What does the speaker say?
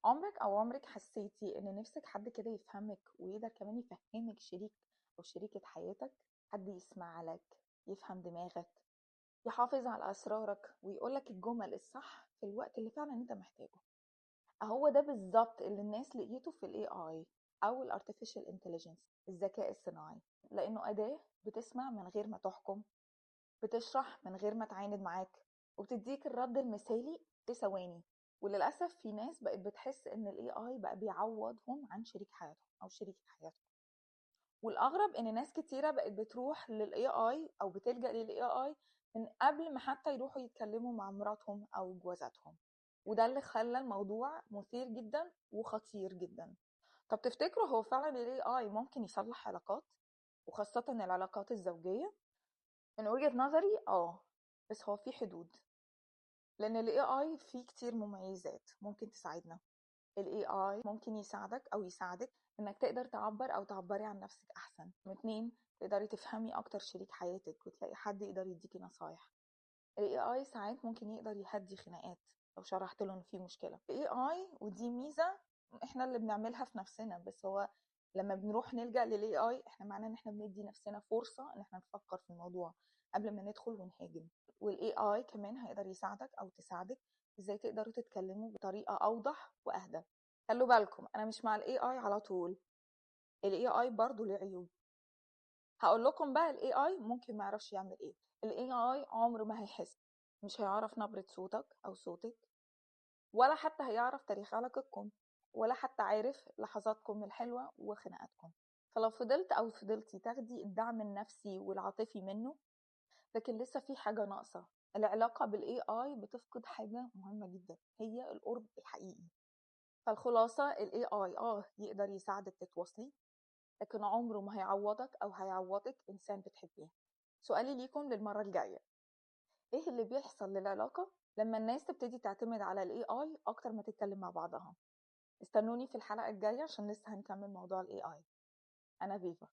عمرك أو عمرك حسيتي إن نفسك حد كده يفهمك ويقدر كمان يفهمك شريك أو شريكة حياتك؟ حد يسمع لك، يفهم دماغك، يحافظ على أسرارك ويقولك الجمل الصح في الوقت اللي فعلا أنت محتاجه. هو ده بالظبط اللي الناس لقيته في ال AI أو ال Artificial Intelligence، الذكاء الصناعي، لأنه أداة بتسمع من غير ما تحكم، بتشرح من غير ما تعاند معاك، وبتديك الرد المثالي في ثواني. وللأسف في ناس بقت بتحس إن ال AI بقى بيعوضهم عن شريك حياتهم أو شريكة حياتهم. والأغرب إن ناس كتيرة بقت بتروح لل AI أو بتلجأ لل AI من قبل ما حتى يروحوا يتكلموا مع مراتهم أو جوازاتهم. وده اللي خلى الموضوع مثير جدا وخطير جدا. طب تفتكروا هو فعلا ال AI ممكن يصلح علاقات، وخاصة العلاقات الزوجية؟ من وجهة نظري بس هو في حدود، لان ال AI فيه كتير مميزات ممكن تساعدنا. ال AI ممكن يساعدك او يساعدك انك تقدر تعبر او تعبري عن نفسك احسن. اتنين، تقدري تفهمي اكتر شريك حياتك وتلاقي حد يقدر يديكي نصايح. ال AI ساعات ممكن يقدر يهدي خناقات لو شرحت له ان في مشكلة. ال AI ودي ميزة احنا اللي بنعملها في نفسنا، بس هو لما بنروح نلجأ لل AI احنا معناه ان احنا بندي نفسنا فرصة ان احنا نفكر في الموضوع قبل ما ندخل ونهاجم. وال AI كمان هيقدر يساعدك او تساعدك ازاي تقدروا تتكلموا بطريقة اوضح واهدى. خلوا بالكم انا مش مع ال AI على طول، ال AI برضو له عيوب. هقول لكم بقى ال AI ممكن ما يعرفش يعمل ايه. ال AI عمره ما هيحس، مش هيعرف نبرة صوتك او صوتك، ولا حتى هيعرف تاريخ علاقتكم، ولا حتى عارف لحظاتكم الحلوة وخناقاتكم. فلو فضلت او فضلتي تاخدي الدعم النفسي والعاطفي منه، لكن لسه في حاجة ناقصة. العلاقة بالاي اي بتفقد حاجة مهمة جدا، هي القرب الحقيقي. فالخلاصة الاي اي يقدر يساعدك تتواصلي، لكن عمره ما هيعوضك او هيعوضك انسان بتحبيه. سؤالي ليكم للمرة الجاية، ايه اللي بيحصل للعلاقة لما الناس تبتدي تعتمد على الاي اي اكتر ما تتكلم مع بعضها؟ استنوني في الحلقة الجاية عشان لسه هنكمل موضوع الاي اي. انا فيفا.